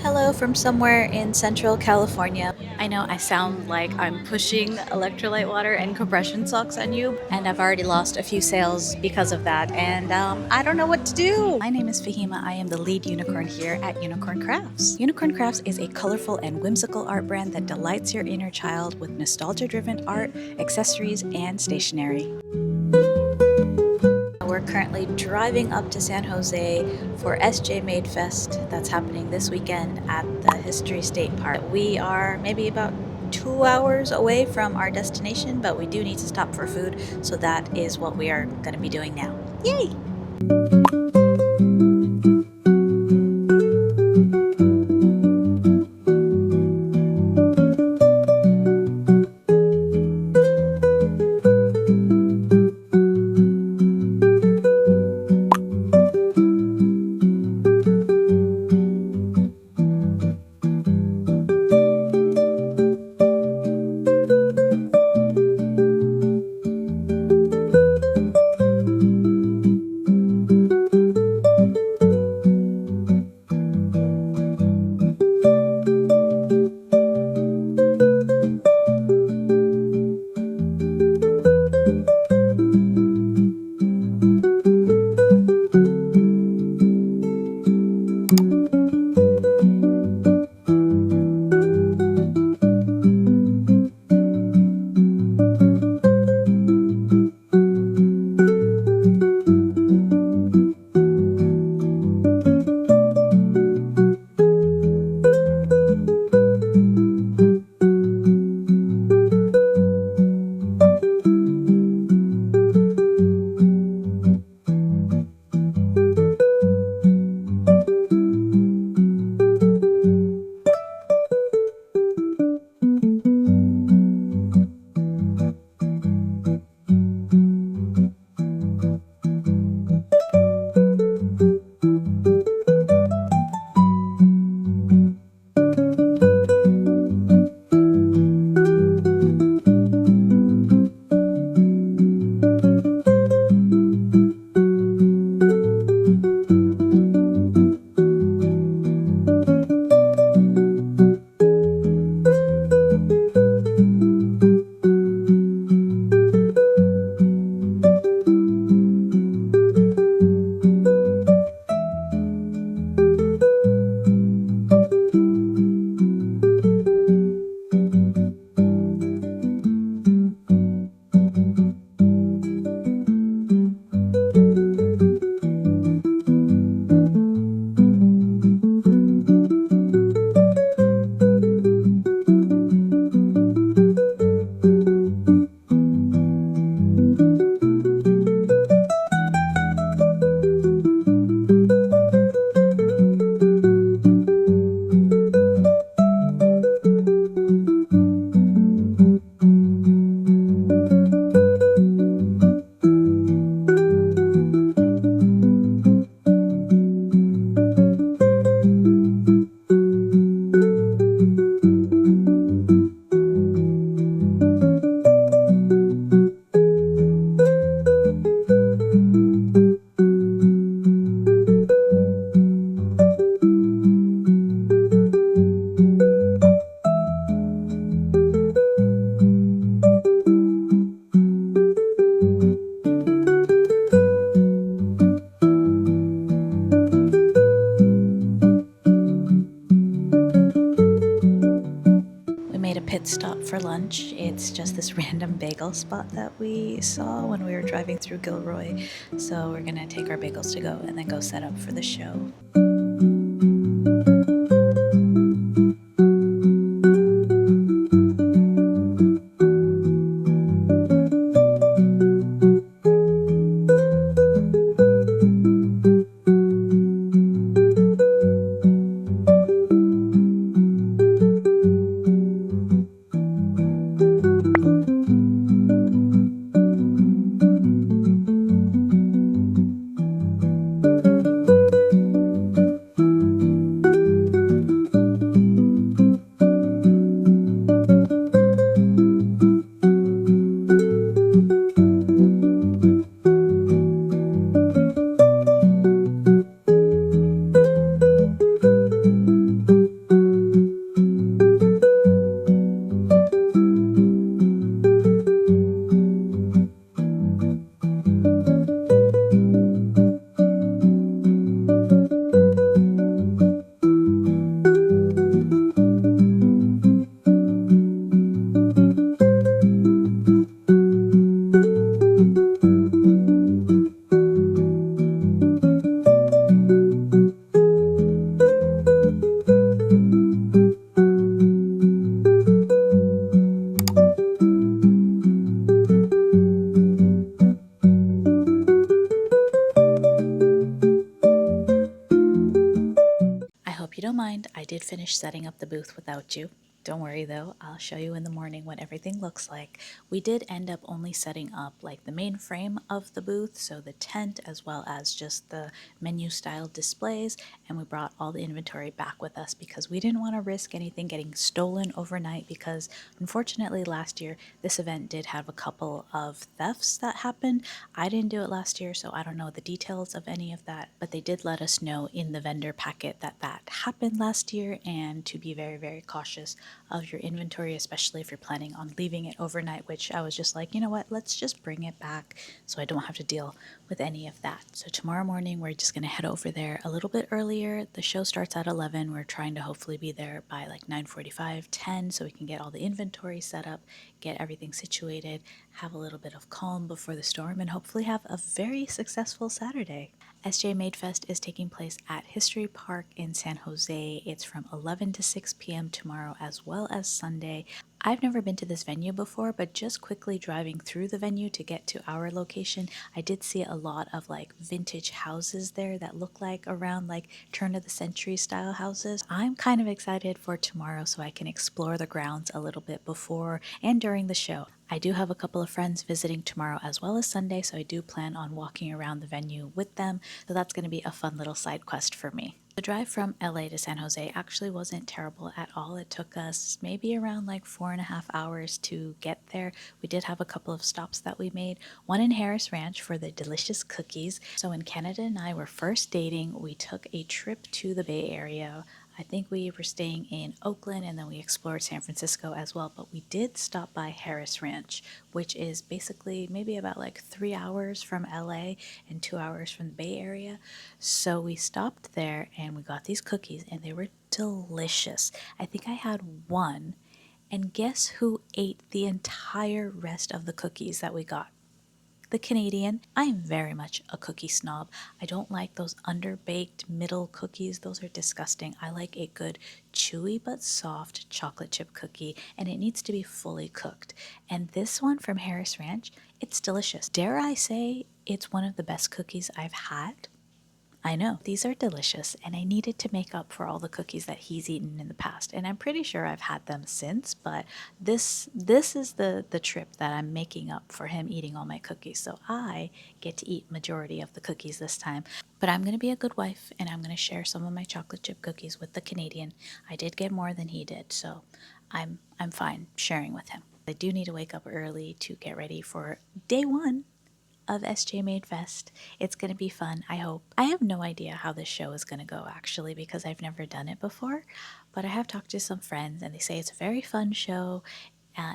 Hello from somewhere in Central California. I know I sound like I'm pushing electrolyte water and compression socks on you, and I've already lost a few sales because of that, and I don't know what to do. My name is Fahima. I am the lead unicorn here at Unicorn Crafts. Unicorn Crafts is a colorful and whimsical art brand that delights your inner child with nostalgia-driven art, accessories, and stationery. We're currently driving up to San Jose for SJ Made Fest that's happening this weekend at the History State Park. We are maybe about 2 hours away from our destination, but we do need to stop for food, so that is what we are going to be doing now. Yay! We made a pit stop for lunch. It's just this random bagel spot that we saw when we were driving through Gilroy. So we're gonna take our bagels to go and then go set up for the show. did finish setting up the booth without you. Don't worry though, I'll show you in the morning what everything looks like. We did end up only setting up like the main frame of the booth, so the tent as well as just the menu style displays, and we brought all the inventory back with us because we didn't want to risk anything getting stolen overnight, because unfortunately last year this event did have a couple of thefts that happened. I didn't do it last year, so I don't know the details of any of that, but they did let us know in the vendor packet that that happened last year, and to be very, very cautious of your inventory, especially if you're planning on leaving it overnight, which I was just like, you know what, let's just bring it back so I don't have to deal with any of that. So tomorrow morning, we're just going to head over there a little bit earlier. The show starts at 11. We're trying to hopefully be there by like 9:45, 10, so we can get all the inventory set up, get everything situated, have a little bit of calm before the storm, and hopefully have a very successful Saturday. SJ Made Fest is taking place at History Park in San Jose. It's from 11 to 6 p.m. tomorrow as well as Sunday. I've never been to this venue before, but just quickly driving through the venue to get to our location, I did see a lot of like vintage houses there that look like around like turn of the century style houses. I'm kind of excited for tomorrow so I can explore the grounds a little bit before and during the show. I do have a couple of friends visiting tomorrow as well as Sunday, so I do plan on walking around the venue with them, so that's going to be a fun little side quest for me. The drive from LA to San Jose actually wasn't terrible at all. It took us maybe around like 4.5 hours to get there. We did have a couple of stops that we made, one in Harris Ranch for the delicious cookies. So when Canada and I were first dating, we took a trip to the Bay Area. I think we were staying in Oakland and then we explored San Francisco as well, but we did stop by Harris Ranch, which is basically maybe about like 3 hours from LA and 2 hours from the Bay Area. So we stopped there and we got these cookies and they were delicious. I think I had one, and guess who ate the entire rest of the cookies that we got? The Canadian. I am very much a cookie snob. I don't like those underbaked middle cookies. Those are disgusting. I like a good chewy but soft chocolate chip cookie, and it needs to be fully cooked. And this one from Harris Ranch, it's delicious. Dare I say it's one of the best cookies I've had? I know, these are delicious, and I needed to make up for all the cookies that he's eaten in the past, and I'm pretty sure I've had them since, but this is the trip that I'm making up for him eating all my cookies, so I get to eat majority of the cookies this time. But I'm going to be a good wife, and I'm going to share some of my chocolate chip cookies with the Canadian. I did get more than he did, so I'm fine sharing with him. I do need to wake up early to get ready for day one of SJ Made Fest. It's going to be fun, I hope. I have no idea how this show is going to go actually, because I've never done it before, but I have talked to some friends and they say it's a very fun show.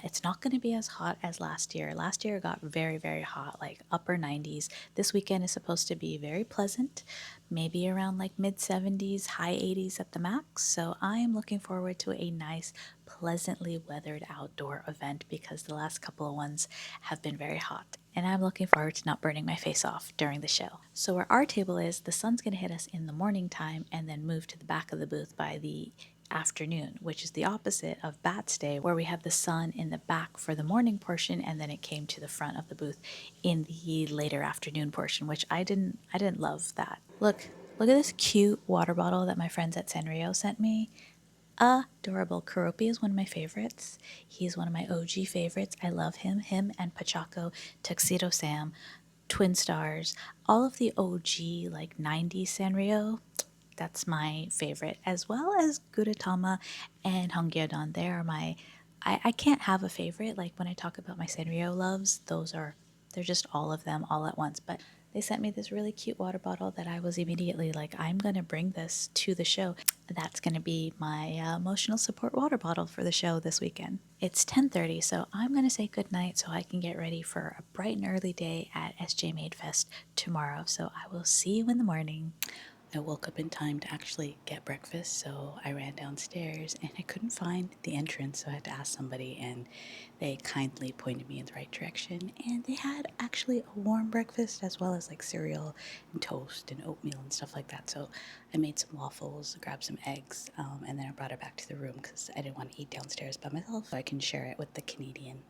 It's not going to be as hot as last year. Last year it got very, very hot, like upper 90s. This weekend is supposed to be very pleasant, maybe around like mid 70s, high 80s at the max. So I am looking forward to a nice, pleasantly weathered outdoor event because the last couple of ones have been very hot. And I'm looking forward to not burning my face off during the show. So where our table is, the sun's going to hit us in the morning time and then move to the back of the booth by the afternoon, which is the opposite of Bats Day, where we have the sun in the back for the morning portion and then it came to the front of the booth in the later afternoon portion, which I didn't love that. Look at this cute water bottle that my friends at Sanrio sent me. Adorable. Kuropi is one of my favorites. He's one of my OG favorites. I love him and Pachaco, Tuxedo Sam, Twin Stars, all of the OG like 90s Sanrio. That's my favorite, as well as Gudetama and Hongyeodon. They are my, I can't have a favorite. Like when I talk about my Sanrio loves, they're just all of them all at once. But they sent me this really cute water bottle that I was immediately like, I'm going to bring this to the show. That's going to be my emotional support water bottle for the show this weekend. It's 10:30, so I'm going to say goodnight so I can get ready for a bright and early day at SJ Made Fest tomorrow. So I will see you in the morning. I woke up in time to actually get breakfast, so I ran downstairs and I couldn't find the entrance, so I had to ask somebody, and they kindly pointed me in the right direction. And they had actually a warm breakfast as well as like cereal and toast and oatmeal and stuff like that. So I made some waffles, grabbed some eggs, and then I brought it back to the room because I didn't want to eat downstairs by myself, so I can share it with the Canadian.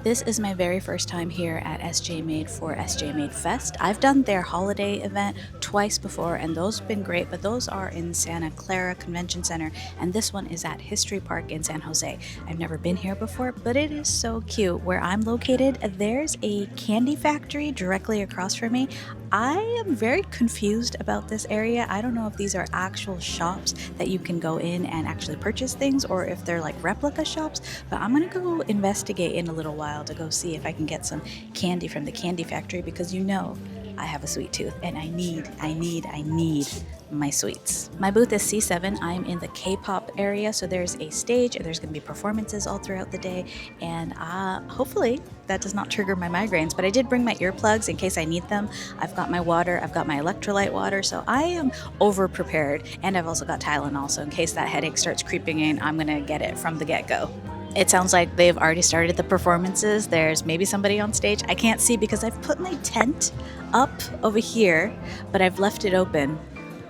This is my very first time here at SJ Made for SJ Made Fest. I've done their holiday event twice before and those have been great, but those are in Santa Clara Convention Center and this one is at History Park in San Jose. I've never been here before, but it is so cute. Where I'm located, there's a candy factory directly across from me. I am very confused about this area. I don't know if these are actual shops that you can go in and actually purchase things or if they're like replica shops, but I'm gonna go investigate in a little while to go see if I can get some candy from the candy factory because I have a sweet tooth and I need my sweets. My booth is C7. I'm in the K-pop area, so there's a stage and there's going to be performances all throughout the day, and hopefully that does not trigger my migraines, but I did bring my earplugs in case I need them. I've got my water, I've got my electrolyte water, so I am over prepared, and I've also got Tylenol, so in case that headache starts creeping in, I'm going to get it from the get-go. It sounds like they've already started the performances. There's maybe somebody on stage. I can't see because I've put my tent up over here, but I've left it open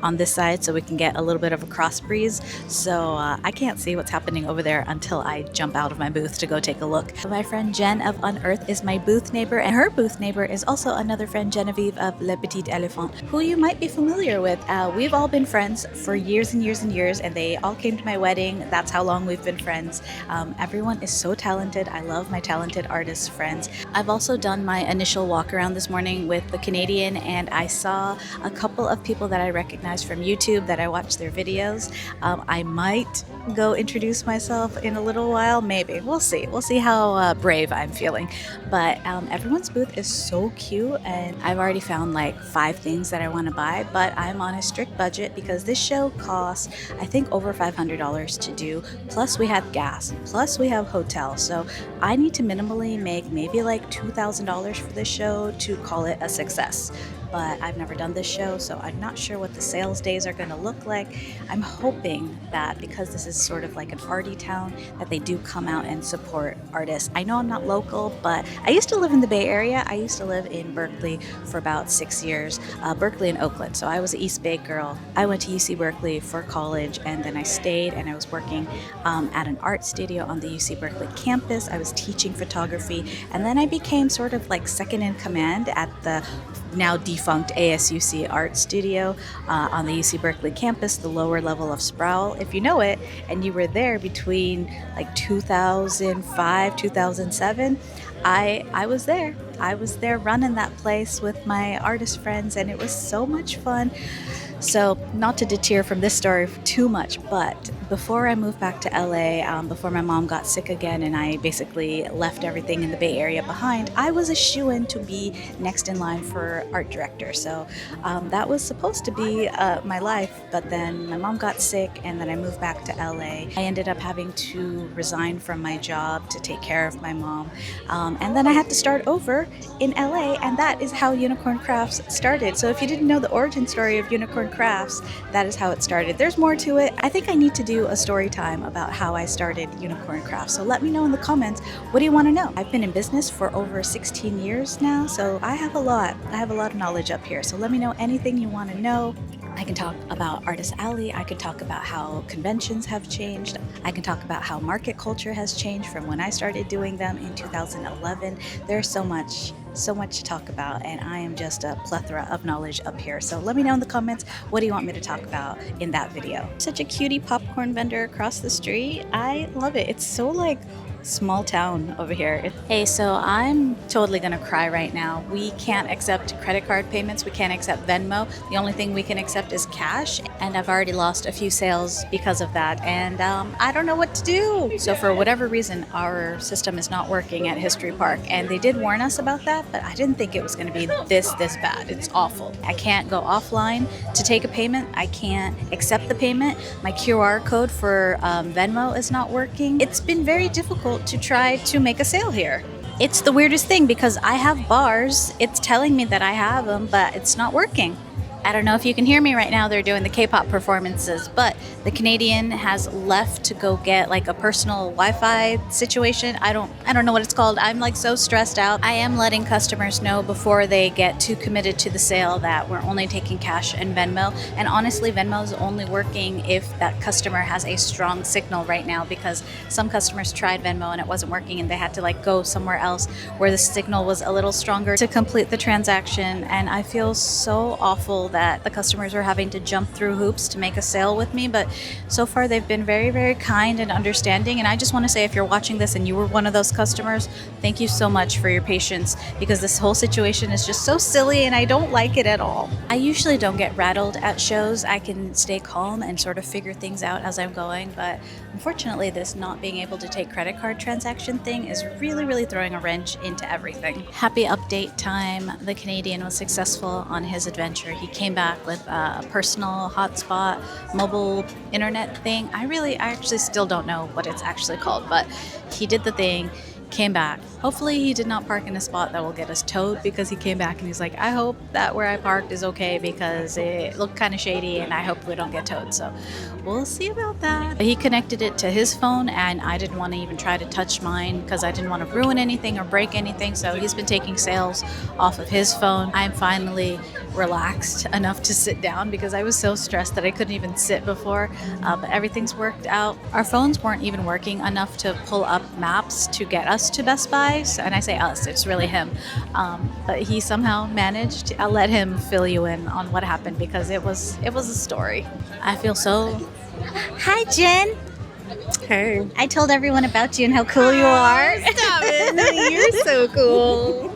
on this side so we can get a little bit of a cross breeze. So I can't see what's happening over there until I jump out of my booth to go take a look. My friend Jen of Unearth is my booth neighbor, and her booth neighbor is also another friend, Genevieve of Le Petit Elephant, who you might be familiar with. We've all been friends for years and years and years, and they all came to my wedding. That's how long we've been friends. Everyone is so talented. I love my talented artist friends. I've also done my initial walk around this morning with the Canadian, and I saw a couple of people that I recognize from YouTube that I watch their videos. I might go introduce myself in a little while, maybe. We'll see. We'll see how brave I'm feeling. But everyone's booth is so cute, and I've already found like 5 things that I want to buy, but I'm on a strict budget because this show costs, I think, over $500 to do. Plus we have gas, plus we have hotel. So I need to minimally make maybe like $2,000 for this show to call it a success. But I've never done this show, so I'm not sure what the sales days are going to look like. I'm hoping that because this is sort of like an arty town, that they do come out and support artists. I know I'm not local, but I used to live in the Bay Area. I used to live in Berkeley for about 6 years, Berkeley and Oakland. So I was an East Bay girl. I went to UC Berkeley for college, and then I stayed and I was working at an art studio on the UC Berkeley campus. I was teaching photography, and then I became sort of like second in command at the now defunct ASUC art studio on the UC Berkeley campus, the lower level of Sproul, if you know it, and you were there between like 2005, 2007. I was there. I was there running that place with my artist friends, and it was so much fun. So not to deter from this story too much, but before I moved back to LA, before my mom got sick again and I basically left everything in the Bay Area behind, I was a shoo-in to be next in line for art director. So that was supposed to be my life, but then my mom got sick and then I moved back to LA. I ended up having to resign from my job to take care of my mom. And then I had to start over in LA, and that is how Unicorn Crafts started. So if you didn't know the origin story of Unicorn Crafts, that is how it started. There's more to it. I think I need to do a story time about how I started Unicorn Crafts. So let me know in the comments, what do you want to know? I've been in business for over 16 years now, so I have a lot of knowledge up here. So let me know anything you want to know. I can talk about Artist Alley. I can talk about how conventions have changed. I can talk about how market culture has changed from when I started doing them in 2011. There's so much to talk about, and I am just a plethora of knowledge up here. So let me know in the comments, what do you want me to talk about in that video? Such a cutie popcorn vendor across the street. I love it. It's so like small town over here. Hey, so I'm totally gonna cry right now. We can't accept credit card payments. We can't accept Venmo. The only thing we can accept is cash, and I've already lost a few sales because of that, and I don't know what to do. So for whatever reason, our system is not working at History Park, and they did warn us about that, but I didn't think it was gonna be this bad. It's awful. I can't go offline to take a payment. I can't accept the payment. My QR code for Venmo is not working. It's been very difficult to try to make a sale here. It's the weirdest thing because I have bars. It's telling me that I have them, but it's not working. I don't know if you can hear me right now. They're doing the K-pop performances, but the Canadian has left to go get like a personal Wi-Fi situation. I don't know what it's called. I'm like so stressed out. I am letting customers know before they get too committed to the sale that we're only taking cash and Venmo. And honestly, Venmo is only working if that customer has a strong signal right now, because some customers tried Venmo and it wasn't working and they had to like go somewhere else where the signal was a little stronger to complete the transaction. And I feel so awful that the customers are having to jump through hoops to make a sale with me, but so far they've been very, very kind and understanding. And I just want to say, if you're watching this and you were one of those customers, thank you so much for your patience, because this whole situation is just so silly and I don't like it at all. I usually don't get rattled at shows. I can stay calm and sort of figure things out as I'm going, but unfortunately this not being able to take credit card transaction thing is really, really throwing a wrench into everything. Happy update time. The Canadian was successful on his adventure. He came back with a personal hotspot mobile internet thing. I actually still don't know what it's actually called, but he did the thing, came back. Hopefully he did not park in a spot that will get us towed, because he came back and he's like, I hope that where I parked is okay because it looked kind of shady and I hope we don't get towed. So we'll see about that. He connected it to his phone and I didn't want to even try to touch mine because I didn't want to ruin anything or break anything. So he's been taking sales off of his phone. I'm finally relaxed enough to sit down because I was so stressed that I couldn't even sit before, but everything's worked out. Our phones weren't even working enough to pull up maps to get us to Best Buy. So, and I say us, it's really him, but he somehow managed. I'll let him fill you in on what happened because it was a story. I feel so... Hi, Jen. Hey. I told everyone about you and how cool you are. Stop it. You're so cool.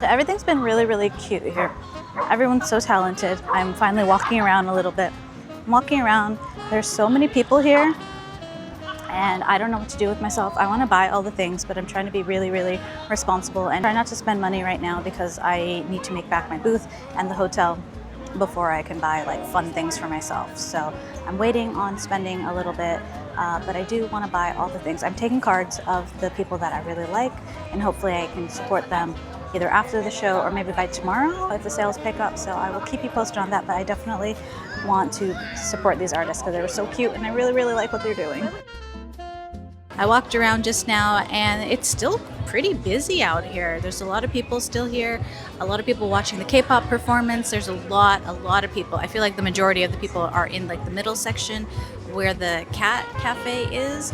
Everything's been really, really cute here. Everyone's so talented. I'm finally walking around a little bit. I'm walking around. There's so many people here and I don't know what to do with myself. I want to buy all the things, but I'm trying to be really, really responsible and try not to spend money right now because I need to make back my booth and the hotel before I can buy like fun things for myself. So I'm waiting on spending a little bit, but I do want to buy all the things. I'm taking cards of the people that I really like and hopefully I can support them either after the show or maybe by tomorrow if the sales pick up. So I will keep you posted on that, but I definitely want to support these artists because they were so cute and I really, really like what they're doing. I walked around just now and it's still pretty busy out here. There's a lot of people still here, a lot of people watching the K-pop performance. There's a lot of people. I feel like the majority of the people are in like the middle section where the cat cafe is.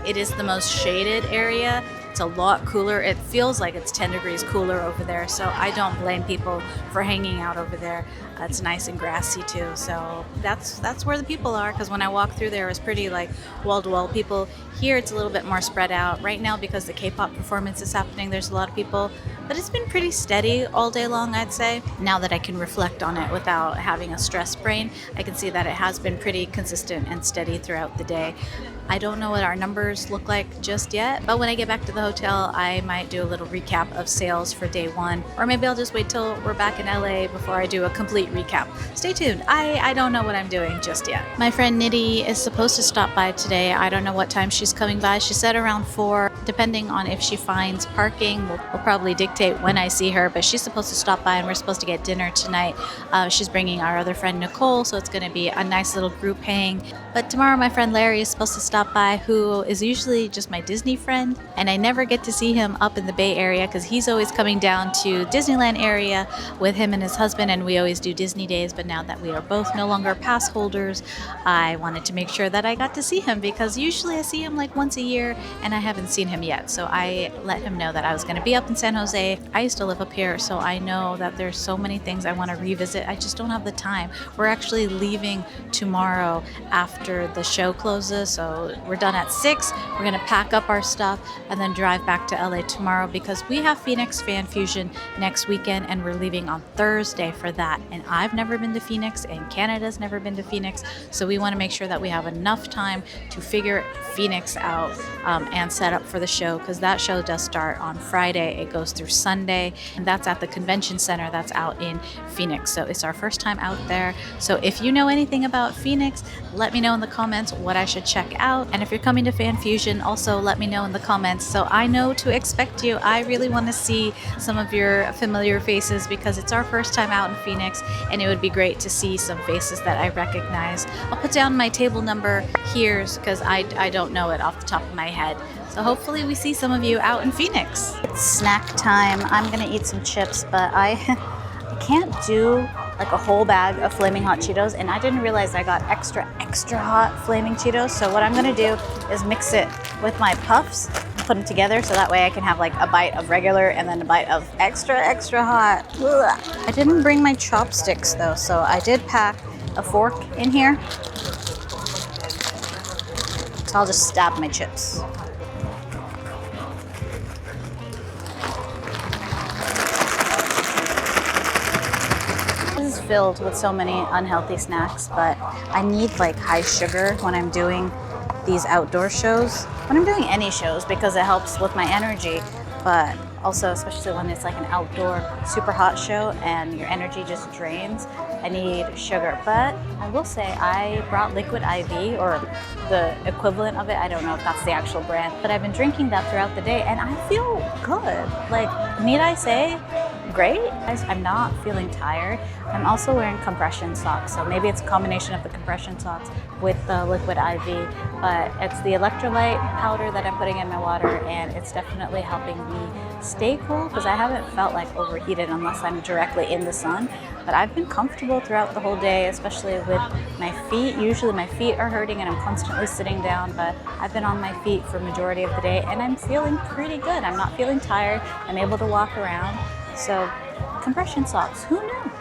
It is the most shaded area. It's a lot cooler. It feels like it's 10 degrees cooler over there. So I don't blame people for hanging out over there. It's nice and grassy too. So that's where the people are. Because when I walked through there, it was pretty like wall to wall people. Here it's a little bit more spread out. Right now, because the K-pop performance is happening, there's a lot of people. But it's been pretty steady all day long, I'd say. Now that I can reflect on it without having a stress brain, I can see that it has been pretty consistent and steady throughout the day. I don't know what our numbers look like just yet, but when I get back to the hotel, I might do a little recap of sales for day one, or maybe I'll just wait till we're back in LA before I do a complete recap. Stay tuned. I don't know what I'm doing just yet. My friend Nitty is supposed to stop by today. I don't know what time she's coming by. She said around 4. Depending on if she finds parking, will probably dictate when I see her, but she's supposed to stop by and we're supposed to get dinner tonight. She's bringing our other friend Nicole, so it's going to be a nice little group hang. But tomorrow my friend Larry is supposed to stop by, who is usually just my Disney friend, and I never get to see him up in the Bay Area because he's always coming down to Disneyland area with him and his husband, and we always do Disney days. But now that we are both no longer pass holders, I wanted to make sure that I got to see him, because usually I see him like once a year and I haven't seen him yet. So I let him know that I was going to be up in San Jose. I used to live up here, so I know that there's so many things I want to revisit. I just don't have the time. We're actually leaving tomorrow after the show closes, so we're done at 6. We're going to pack up our stuff and then drive back to LA tomorrow, because we have Phoenix Fan Fusion next weekend and we're leaving on Thursday for that. And I've never been to Phoenix and Canada's never been to Phoenix, so we want to make sure that we have enough time to figure Phoenix out and set up for the show, because that show does start on Friday. It goes through Sunday, and that's at the convention center that's out in Phoenix. So it's our first time out there. So if you know anything about Phoenix, let me know in the comments what I should check out. And if you're coming to Fan Fusion, also let me know in the comments so I know to expect you. I really want to see some of your familiar faces, because it's our first time out in Phoenix and it would be great to see some faces that I recognize. I'll put down my table number here because I don't know it off the top of my head. So hopefully we see some of you out in Phoenix. It's snack time. I'm gonna eat some chips, but I can't do like a whole bag of Flaming Hot Cheetos, and I didn't realize I got extra hot Flaming Cheetos. So what I'm gonna do is mix it with my puffs and put them together, so that way I can have like a bite of regular and then a bite of extra hot. Ugh. I didn't bring my chopsticks though, so I did pack a fork in here. So I'll just stab my chips. This is filled with so many unhealthy snacks, but I need like high sugar when I'm doing these outdoor shows. When I'm doing any shows, because it helps with my energy, but also especially when it's like an outdoor super hot show and your energy just drains, I need sugar. But I will say I brought Liquid IV, or the equivalent of it. I don't know if that's the actual brand, but I've been drinking that throughout the day and I feel good. Like, need I say, great. I'm not feeling tired. I'm also wearing compression socks, so maybe it's a combination of the compression socks with the Liquid IV, but it's the electrolyte powder that I'm putting in my water, and it's definitely helping me stay cool, because I haven't felt like overheated unless I'm directly in the sun. But I've been comfortable throughout the whole day, especially with my feet. Usually my feet are hurting and I'm constantly sitting down, but I've been on my feet for majority of the day and I'm feeling pretty good. I'm not feeling tired. I'm able to walk around. So compression socks, who knew?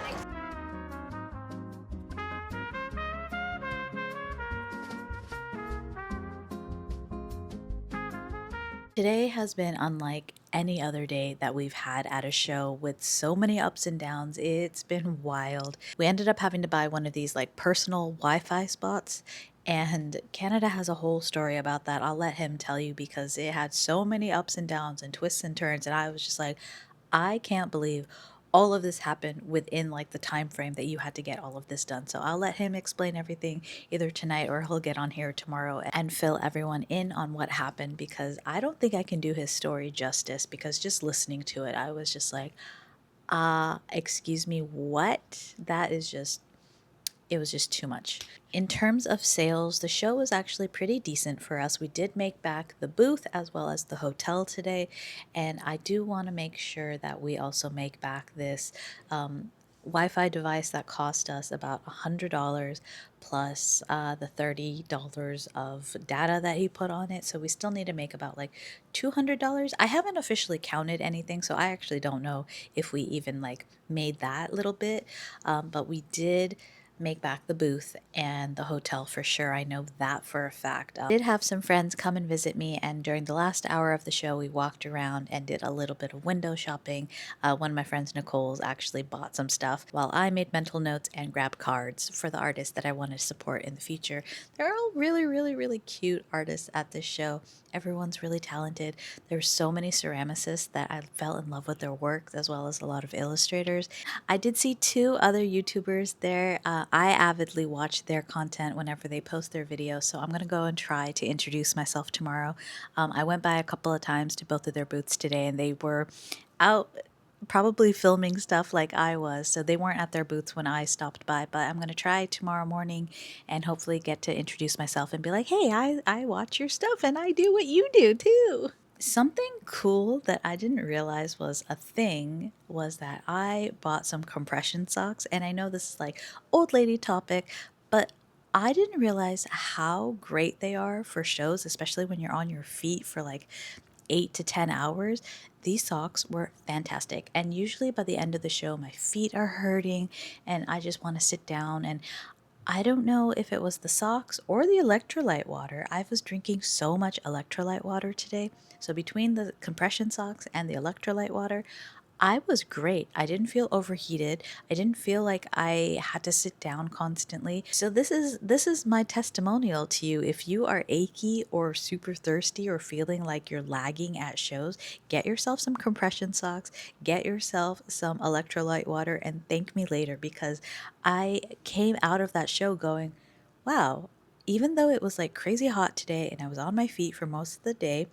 Today has been unlike any other day that we've had at a show, with so many ups and downs. It's been wild. We ended up having to buy one of these like personal Wi-Fi spots, and Canada has a whole story about that. I'll let him tell you, because it had so many ups and downs and twists and turns, and I was just like, I can't believe all of this happened within like the time frame that you had to get all of this done. So I'll let him explain everything either tonight, or he'll get on here tomorrow and fill everyone in on what happened, because I don't think I can do his story justice, because just listening to it, I was just like, excuse me, what? That is just it was just too much. In terms of sales, the show was actually pretty decent for us. We did make back the booth as well as the hotel today, and I do want to make sure that we also make back this Wi-Fi device that cost us about $100 plus the $30 of data that he put on it. So we still need to make about like $200. I haven't officially counted anything, so I actually don't know if we even like made that little bit, but we did make back the booth and the hotel for sure. I know that for a fact. I did have some friends come and visit me, and during the last hour of the show, we walked around and did a little bit of window shopping. One of my friends, Nicole's, actually bought some stuff while I made mental notes and grabbed cards for the artists that I want to support in the future. They're all really, really, really cute artists at this show. Everyone's really talented. There's so many ceramicists that I fell in love with their work, as well as a lot of illustrators. I did see two other YouTubers there. I avidly watch their content whenever they post their videos, so I'm going to go and try to introduce myself tomorrow. I went by a couple of times to both of their booths today, and they were out probably filming stuff like I was, so they weren't at their booths when I stopped by, but I'm going to try tomorrow morning and hopefully get to introduce myself and be like, hey, I watch your stuff and I do what you do too. Something cool that I didn't realize was a thing was that I bought some compression socks, and I know this is like old lady topic, but I didn't realize how great they are for shows, especially when you're on your feet for like 8 to 10 hours. These socks were fantastic. And usually by the end of the show, my feet are hurting and I just want to sit down. And I don't know if it was the socks or the electrolyte water. I was drinking so much electrolyte water today. So between the compression socks and the electrolyte water, I was great. I didn't feel overheated. I didn't feel like I had to sit down constantly. So this is my testimonial to you. If you are achy or super thirsty or feeling like you're lagging at shows, get yourself some compression socks, get yourself some electrolyte water, and thank me later, because I came out of that show going, wow, even though it was like crazy hot today and I was on my feet for most of the day,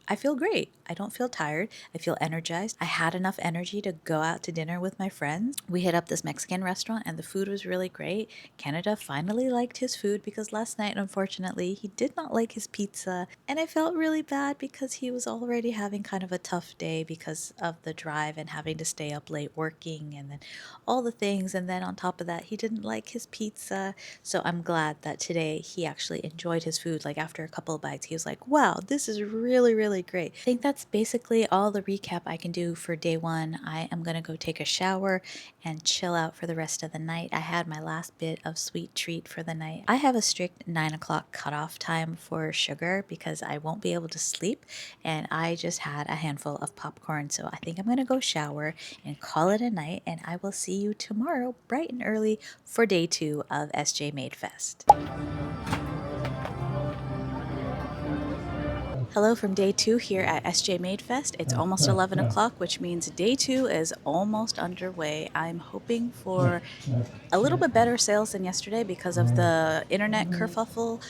I feel great. I don't feel tired. I feel energized. I had enough energy to go out to dinner with my friends. We hit up this Mexican restaurant and the food was really great. Canada finally liked his food, because last night, unfortunately, he did not like his pizza. And I felt really bad because he was already having kind of a tough day because of the drive and having to stay up late working and then all the things. And then on top of that, he didn't like his pizza. So I'm glad that today he actually enjoyed his food. Like after a couple of bites, he was like, wow, this is really, really great. I think that's basically all the recap I can do for day one. I am going to go take a shower and chill out for the rest of the night. I had my last bit of sweet treat for the night. I have a strict 9 o'clock cutoff time for sugar because I won't be able to sleep, and I just had a handful of popcorn. So I think I'm going to go shower and call it a night, and I will see you tomorrow bright and early for day 2 of SJ Made Fest. Hello from day 2 here at SJ Made Fest. It's almost 11 o'clock, which means day 2 is almost underway. I'm hoping for a little bit better sales than yesterday because of the internet kerfuffle.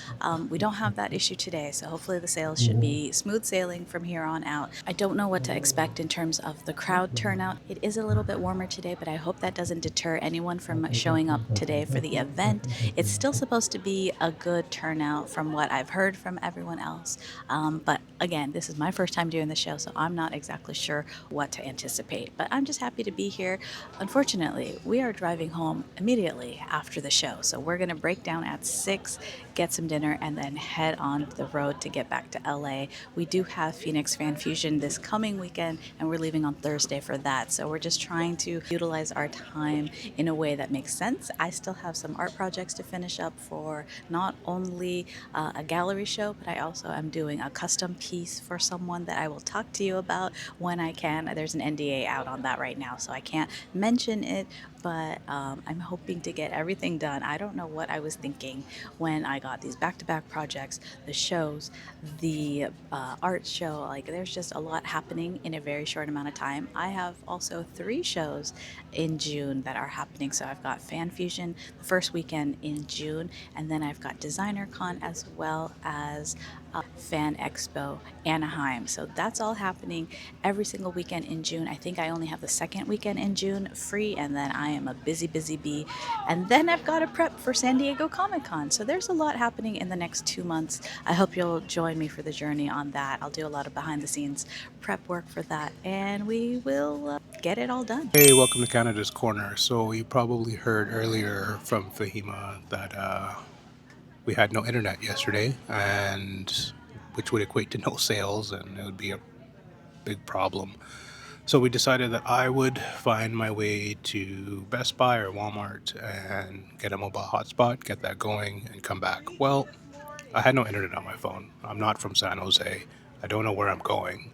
We don't have that issue today, so hopefully the sales should be smooth sailing from here on out. I don't know what to expect in terms of the crowd turnout. It is a little bit warmer today, but I hope that doesn't deter anyone from showing up today for the event. It's still supposed to be a good turnout from what I've heard from everyone else. But again, this is my first time doing the show, so I'm not exactly sure what to anticipate. But I'm just happy to be here. Unfortunately, we are driving home immediately after the show, so we're going to break down at 6, get some dinner, and then head on the road to get back to LA. We do have Phoenix Fan Fusion this coming weekend, and we're leaving on Thursday for that. So we're just trying to utilize our time in a way that makes sense. I still have some art projects to finish up for not only a gallery show, but I also am doing a custom piece for someone that I will talk to you about when I can. There's an NDA out on that right now, so I can't mention it, but I'm hoping to get everything done. I don't know what I was thinking when I got these back-to-back projects, the shows, the art show. Like, there's just a lot happening in a very short amount of time. I have also 3 shows in June that are happening. So I've got Fan Fusion the first weekend in June, and then I've got Designer Con as well as Fan Expo Anaheim. So that's all happening every single weekend in June. I think I only have the second weekend in June free, and then I am a busy, busy bee. And then I've got to prep for San Diego Comic Con. So there's a lot happening in the next 2 months. I hope you'll join me for the journey on that. I'll do a lot of behind the scenes prep work for that, and we will get it all done. Hey, welcome to Canada's Corner. So you probably heard earlier from Fahima that we had no internet yesterday, and which would equate to no sales, and it would be a big problem. So we decided that I would find my way to Best Buy or Walmart and get a mobile hotspot, get that going, and come back. Well, I had no internet on my phone. I'm not from San Jose. I don't know where I'm going.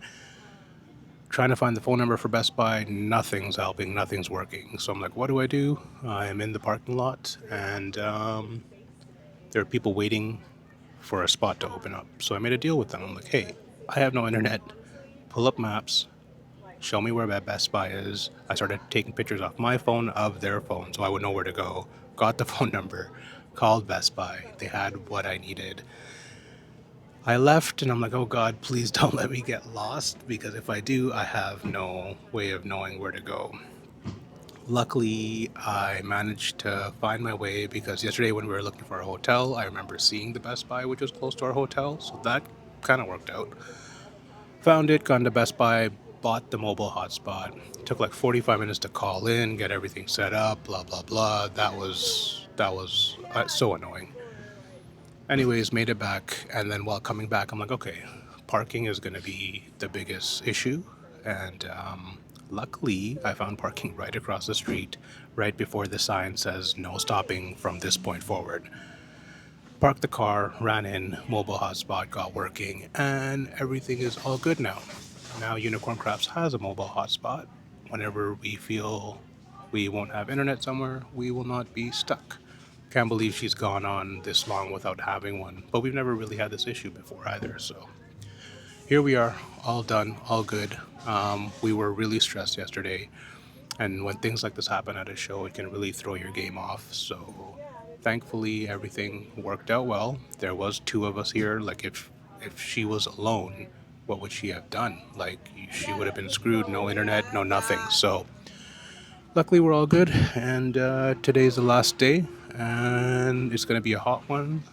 Trying to find the phone number for Best Buy, nothing's helping, nothing's working. So I'm like, what do? I'm in the parking lot, and there are people waiting for a spot to open up. So I made a deal with them. I'm like, hey, I have no internet. Pull up maps, show me where that Best Buy is. I started taking pictures off my phone of their phone so I would know where to go. Got the phone number, called Best Buy. They had what I needed. I left and I'm like, oh God, please don't let me get lost, because if I do, I have no way of knowing where to go. Luckily, I managed to find my way, because yesterday when we were looking for a hotel, I remember seeing the Best Buy, which was close to our hotel, so that kind of worked out. Found it, got into Best Buy, bought the mobile hotspot. Took like 45 minutes to call in, get everything set up, blah, blah, blah. That was so annoying. Anyways, made it back, and then while coming back, I'm like, okay, parking is going to be the biggest issue, and luckily, I found parking right across the street, right before the sign says no stopping from this point forward. Parked the car, ran in, mobile hotspot got working, and everything is all good now. Now Unicorn Crafts has a mobile hotspot. Whenever we feel we won't have internet somewhere, we will not be stuck. Can't believe she's gone on this long without having one, but we've never really had this issue before either, so here we are, all done, all good. We were really stressed yesterday, and when things like this happen at a show, it can really throw your game off. So thankfully, everything worked out well. There was two of us here. Like if she was alone, what would she have done? Like she would have been screwed. No internet, no nothing. So luckily, we're all good, and today's the last day, and it's gonna be a hot one.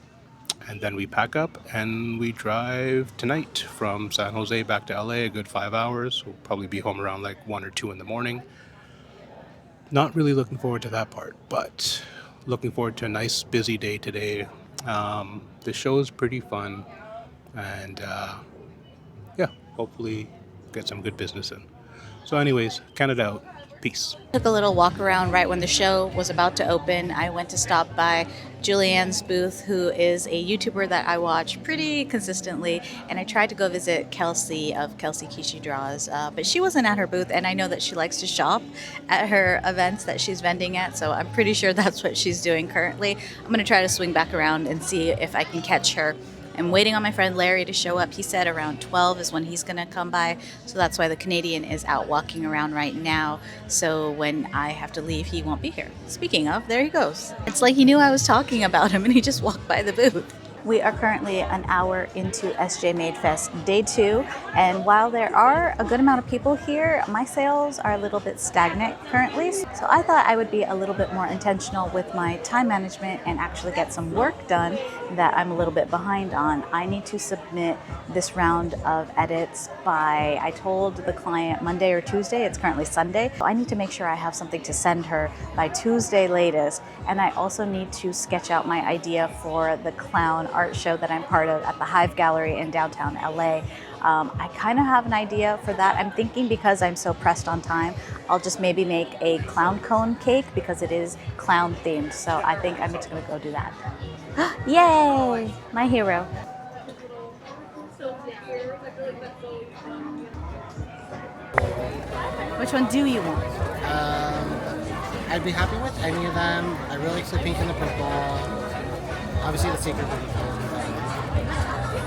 And then we pack up and we drive tonight from San Jose back to LA, a good 5 hours. We'll probably be home around like 1 or 2 in the morning. Not really looking forward to that part, but looking forward to a nice busy day today. The show is pretty fun, and yeah, hopefully get some good business in. So anyways, Canada out. Peace. Took a little walk around right when the show was about to open. I went to stop by Julianne's booth, who is a YouTuber that I watch pretty consistently, and I tried to go visit Kelsey of Kelsey Kishi Draws, but she wasn't at her booth, and I know that she likes to shop at her events that she's vending at, so I'm pretty sure that's what she's doing currently. I'm going to try to swing back around and see if I can catch her. I'm waiting on my friend Larry to show up. He said around 12 is when he's going to come by. So that's why the Canadian is out walking around right now. So when I have to leave, he won't be here. Speaking of, there he goes. It's like he knew I was talking about him and he just walked by the booth. We are currently an hour into SJ Made Fest Day 2, and while there are a good amount of people here, my sales are a little bit stagnant currently. So I thought I would be a little bit more intentional with my time management and actually get some work done that I'm a little bit behind on. I need to submit this round of edits by, I told the client Monday or Tuesday, it's currently Sunday. So I need to make sure I have something to send her by Tuesday latest, and I also need to sketch out my idea for the clown art show that I'm part of at the Hive Gallery in downtown LA. I kind of have an idea for that. I'm thinking, because I'm so pressed on time, I'll just maybe make a clown cone cake because it is clown themed. So I think I'm just gonna go do that. Yay! My hero. Which one do you want? I'd be happy with any of them. I really like the pink and the purple. Obviously the secret would be fun.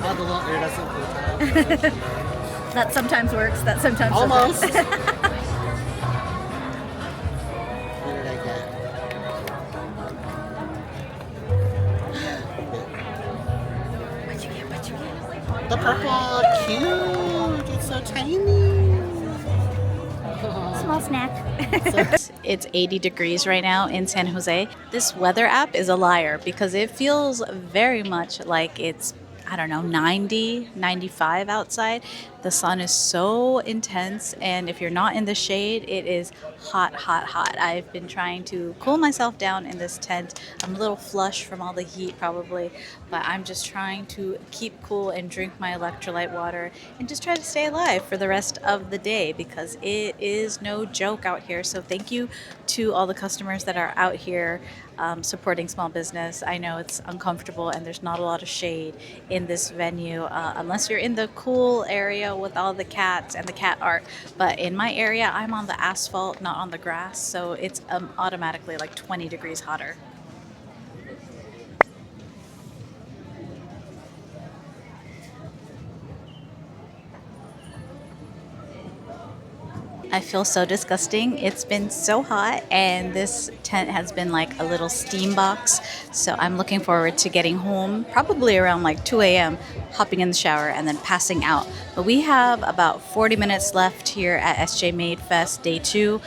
Oh, the little iridescent blue tile. That sometimes works, that sometimes Almost. doesn't. What did I get? What'd you get? tiny. Small snack. It's 80 degrees right now in San Jose. This weather app is a liar because it feels very much like it's, I don't know, 90, 95 outside. The sun is so intense, and if you're not in the shade, it is hot, hot, hot. I've been trying to cool myself down in this tent. I'm a little flush from all the heat, probably, but I'm just trying to keep cool and drink my electrolyte water and just try to stay alive for the rest of the day because it is no joke out here. So, thank you to all the customers that are out here supporting small business. I know it's uncomfortable and there's not a lot of shade in this venue unless you're in the cool area with all the cats and the cat art. But in my area, I'm on the asphalt, not on the grass, so it's automatically like 20 degrees hotter. I feel so disgusting. It's been so hot, and this tent has been like a little steam box. So I'm looking forward to getting home, probably around like 2 a.m., hopping in the shower, and then passing out. But we have about 40 minutes left here at SJ Made Fest Day 2.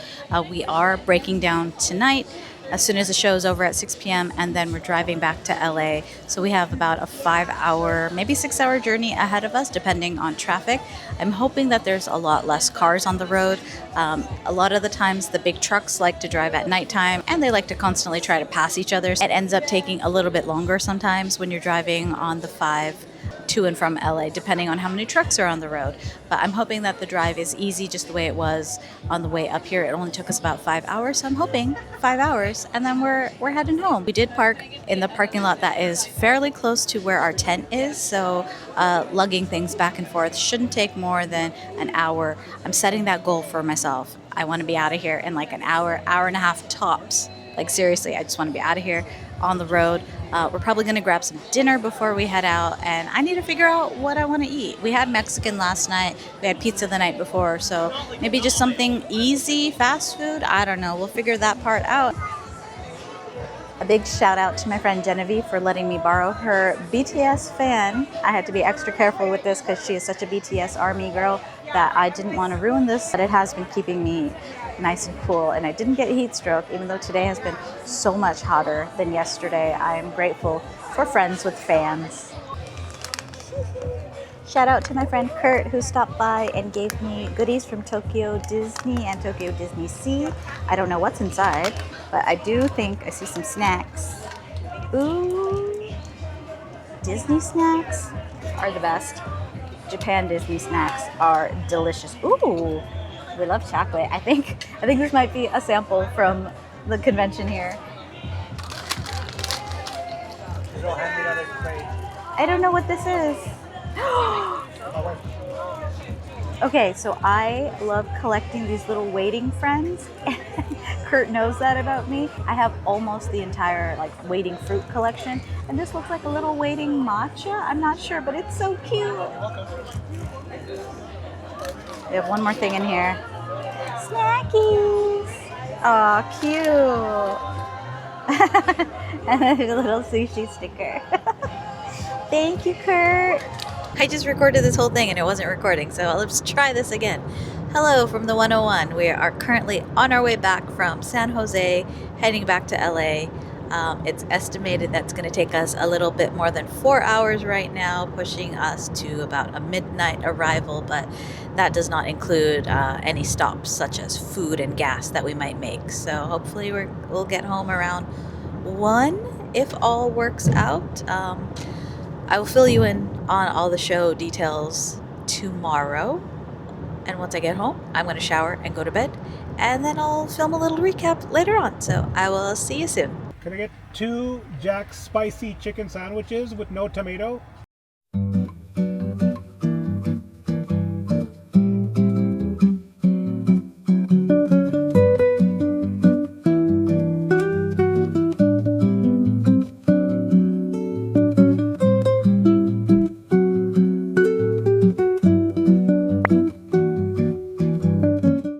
We are breaking down tonight as soon as the show is over at 6 p.m. and then we're driving back to LA. So we have about a 5-hour, maybe 6-hour journey ahead of us, depending on traffic. I'm hoping that there's a lot less cars on the road. A lot of the times the big trucks like to drive at nighttime and they like to constantly try to pass each other. It ends up taking a little bit longer sometimes when you're driving on the 5 to and from LA, depending on how many trucks are on the road. But I'm hoping that the drive is easy, just the way it was on the way up here. It only took us about 5 hours, so I'm hoping 5 hours, and then we're heading home. We did park in the parking lot that is fairly close to where our tent is, so lugging things back and forth shouldn't take more than an hour. I'm setting that goal for myself. I want to be out of here in like an hour, hour and a half tops. Like seriously, I just want to be out of here on the road. We're probably going to grab some dinner before we head out, and I need to figure out what I want to eat. We had Mexican last night. We had pizza the night before, so maybe just something easy, fast food. I don't know. We'll figure that part out. A big shout out to my friend Genevieve for letting me borrow her BTS fan. I had to be extra careful with this because she is such a BTS ARMY girl that I didn't want to ruin this, but it has been keeping me nice and cool, and I didn't get heat stroke even though today has been so much hotter than yesterday. I am grateful for friends with fans. Shout out to my friend Kurt who stopped by and gave me goodies from Tokyo Disney and Tokyo Disney Sea. I don't know what's inside, but I do think I see some snacks. Ooh, Disney snacks are the best. Japan Disney snacks are delicious. Ooh, we love chocolate. I think this might be a sample from the convention here. I don't know what this is. Okay, so I love collecting these little waiting friends. Kurt knows that about me. I have almost the entire like waiting fruit collection, and this looks like a little waiting matcha. I'm not sure, but it's so cute. We have one more thing in here. Snackies. Aw, cute. And then a little sushi sticker. Thank you, Kurt. I just recorded this whole thing and it wasn't recording, so let's try this again. Hello from the 101. We are currently on our way back from San Jose, heading back to LA. It's estimated that's going to take us a little bit more than 4 hours right now, pushing us to about a midnight arrival, but that does not include any stops such as food and gas that we might make. So hopefully we'll get home around 1 if all works out. I will fill you in on all the show details tomorrow. And once I get home, I'm going to shower and go to bed. And then I'll film a little recap later on. So I will see you soon. Can I get 2 Jack's spicy chicken sandwiches with no tomato?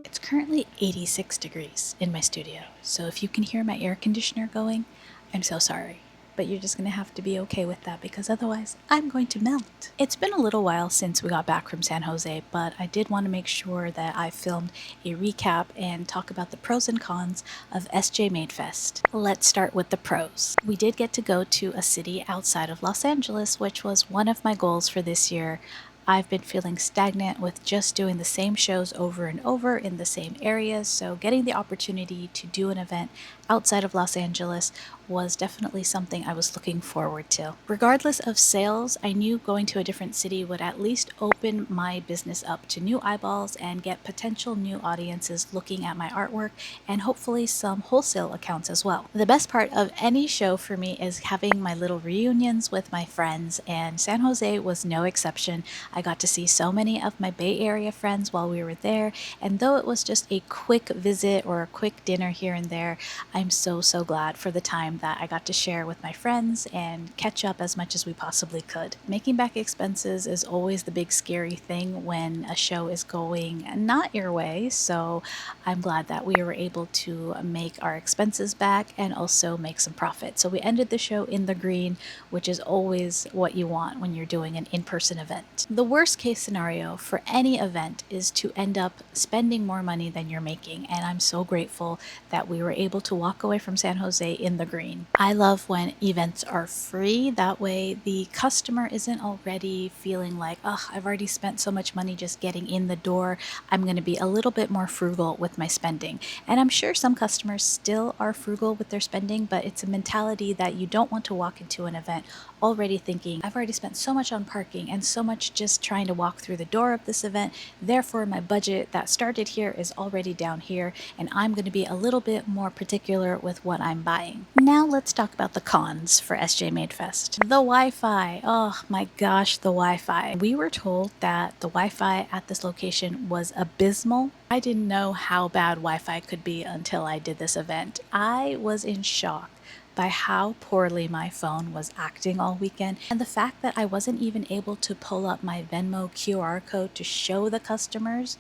It's currently 86 degrees in my studio. So if you can hear my air conditioner going, I'm so sorry. but you're just going to have to be okay with that because otherwise I'm going to melt. It's been a little while since we got back from San Jose, but I did want to make sure that I filmed a recap and talk about the pros and cons of SJ Madefest. Let's start with the pros. We did get to go to a city outside of Los Angeles, which was one of my goals for this year. I've been feeling stagnant with just doing the same shows over and over in the same areas, so getting the opportunity to do an event outside of Los Angeles was definitely something I was looking forward to. Regardless of sales, I knew going to a different city would at least open my business up to new eyeballs and get potential new audiences looking at my artwork and hopefully some wholesale accounts as well. The best part of any show for me is having my little reunions with my friends, and San Jose was no exception. I got to see so many of my Bay Area friends while we were there, and though it was just a quick visit or a quick dinner here and there, I'm so glad for the time that I got to share with my friends and catch up as much as we possibly could. Making back expenses is always the big scary thing when a show is going not your way, so I'm glad that we were able to make our expenses back and also make some profit. So we ended the show in the green, which is always what you want when you're doing an in-person event. The worst case scenario for any event is to end up spending more money than you're making, and I'm so grateful that we were able to walk away from San Jose in the green. I love when events are free. That way the customer isn't already feeling like, oh, I've already spent so much money just getting in the door. I'm going to be a little bit more frugal with my spending. And I'm sure some customers still are frugal with their spending, but it's a mentality that you don't want to walk into an event already thinking, I've already spent so much on parking and so much just trying to walk through the door of this event, therefore my budget that started here is already down here, and I'm going to be a little bit more particular with what I'm buying. Now let's talk about the cons for SJ Madefest. The Wi-Fi. Oh my gosh, the Wi-Fi. We were told that the Wi-Fi at this location was abysmal. I didn't know how bad Wi-Fi could be until I did this event. I was in shock by how poorly my phone was acting all weekend, and the fact that I wasn't even able to pull up my Venmo QR code to show the customers.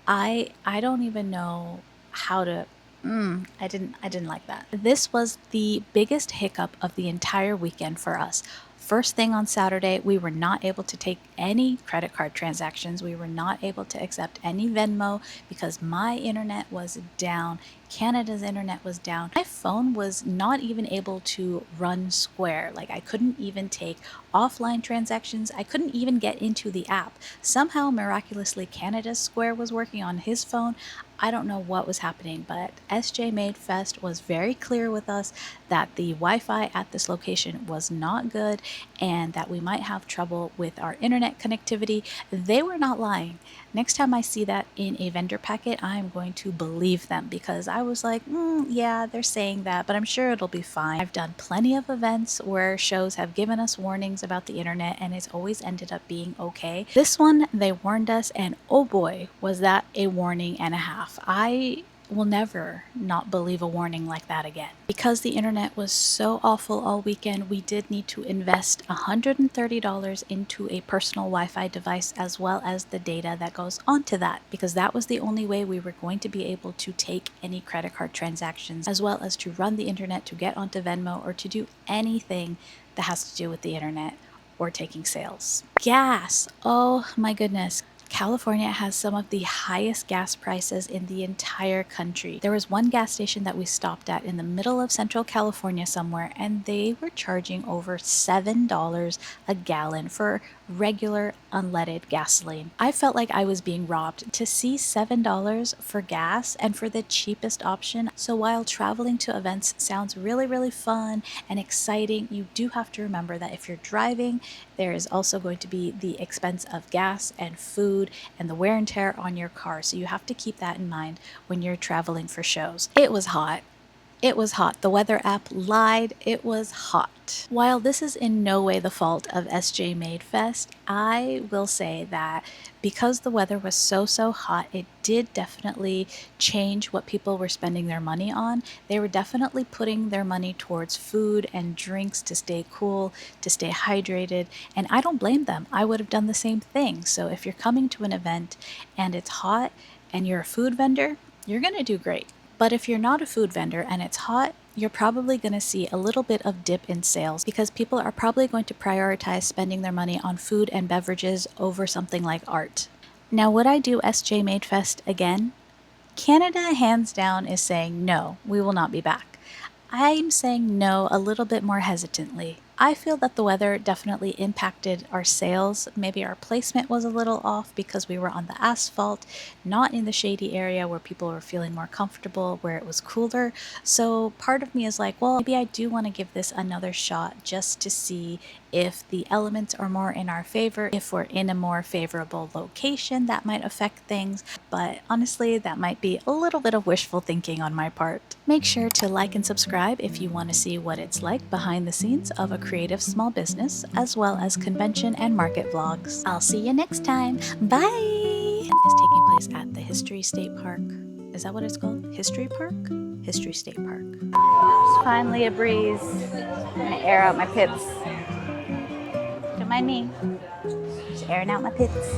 I don't even know how to I didn't like that. This was the biggest hiccup of the entire weekend for us. First thing on Saturday, we were not able to take any credit card transactions. We were not able to accept any Venmo because my internet was down. Canada's internet was down. My phone was not even able to run Square. Like, I couldn't even take offline transactions. I couldn't even get into the app. Somehow, miraculously, Canada's Square was working on his phone. I don't know what was happening, but SJ Madefest was very clear with us that the Wi-Fi at this location was not good and that we might have trouble with our internet connectivity. They were not lying. Next time I see that in a vendor packet, I'm going to believe them because I was like, yeah, they're saying that, but I'm sure it'll be fine. I've done plenty of events where shows have given us warnings about the internet and it's always ended up being okay. This one, they warned us, and oh boy, was that a warning and a half. I will never not believe a warning like that again. Because the internet was so awful all weekend, we did need to invest $130 into a personal Wi-Fi device as well as the data that goes onto that, because that was the only way we were going to be able to take any credit card transactions as well as to run the internet, to get onto Venmo, or to do anything that has to do with the internet or taking sales. Gas. Oh my goodness. California has some of the highest gas prices in the entire country. There was one gas station that we stopped at in the middle of Central California somewhere, and they were charging over $7 a gallon for regular unleaded gasoline. I felt like I was being robbed to see $7 for gas and for the cheapest option. So while traveling to events sounds really fun and exciting, you do have to remember that if you're driving, there is also going to be the expense of gas and food and the wear and tear on your car. So you have to keep that in mind when you're traveling for shows. It was hot. It was hot. The weather app lied. It was hot. While this is in no way the fault of SJ Madefest, I will say that because the weather was so hot, it did definitely change what people were spending their money on. They were definitely putting their money towards food and drinks to stay cool, to stay hydrated, and I don't blame them. I would have done the same thing. So if you're coming to an event and it's hot and you're a food vendor, you're gonna do great. But if you're not a food vendor and it's hot, you're probably going to see a little bit of dip in sales because people are probably going to prioritize spending their money on food and beverages over something like art. Now, would I do SJ Madefest again? Canada, hands down, is saying no, we will not be back. I'm saying no a little bit more hesitantly. I feel that the weather definitely impacted our sales. Maybe our placement was a little off because we were on the asphalt, not in the shady area where people were feeling more comfortable, where it was cooler. So part of me is like, well, maybe I do want to give this another shot just to see if the elements are more in our favor, if we're in a more favorable location, that might affect things. But honestly, that might be a little bit of wishful thinking on my part. Make sure to like and subscribe if you want to see what it's like behind the scenes of a creative small business, as well as convention and market vlogs. I'll see you next time. Bye! Is taking place at the History State Park. Is that what it's called? History Park? History State Park. It's finally a breeze. I'm gonna air out my pips. Don't mind me. Just airing out my pips.